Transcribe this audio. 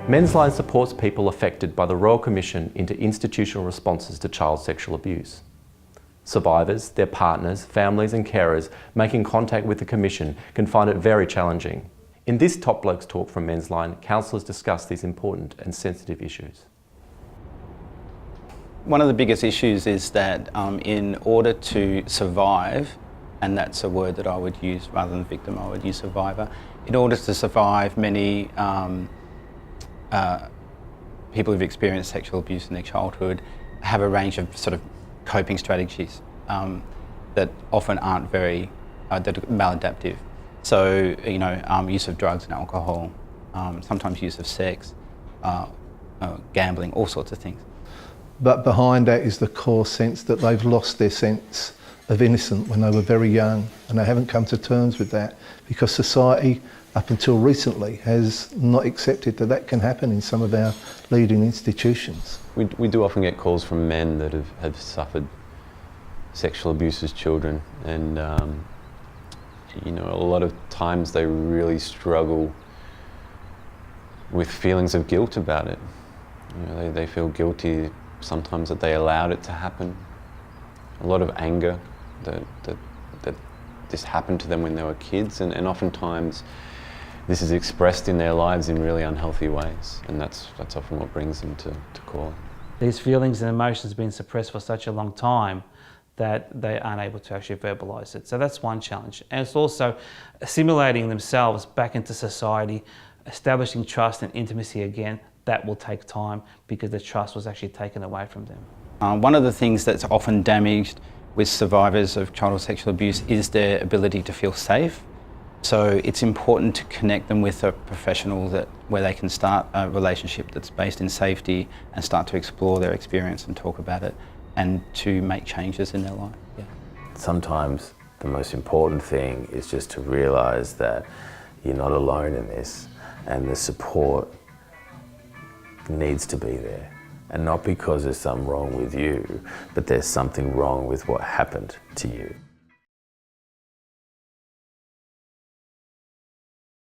Mensline supports people affected by the Royal Commission into institutional responses to child sexual abuse. Survivors, their partners, families and carers making contact with the Commission can find it very challenging. In this Top Blokes talk from Mensline, counsellors discuss these important and sensitive issues. One of the biggest issues is that in order to survive, and that's a word that I would use rather than victim, I would use survivor. In order to survive, many people who've experienced sexual abuse in their childhood have a range of sort of coping strategies that often aren't very that are maladaptive. So, use of drugs and alcohol, sometimes use of sex, gambling, all sorts of things. But behind that is the core sense that they've lost their sense of innocence when they were very young, and they haven't come to terms with that because society, up until recently, has not accepted that that can happen in some of our leading institutions. We do often get calls from men that have suffered sexual abuse as children, and a lot of times they really struggle with feelings of guilt about it. They feel guilty sometimes that they allowed it to happen. A lot of anger that this happened to them when they were kids, and oftentimes this is expressed in their lives in really unhealthy ways, and that's often what brings them to court. These feelings and emotions have been suppressed for such a long time that they aren't able to actually verbalise it. So that's one challenge. And it's also assimilating themselves back into society, establishing trust and intimacy again. That will take time because the trust was actually taken away from them. One of the things that's often damaged with survivors of childhood sexual abuse is their ability to feel safe. So it's important to connect them with a professional where they can start a relationship that's based in safety and start to explore their experience and talk about it and to make changes in their life. Yeah. Sometimes the most important thing is just to realise that you're not alone in this, and the support needs to be there. And not because there's something wrong with you, but there's something wrong with what happened to you.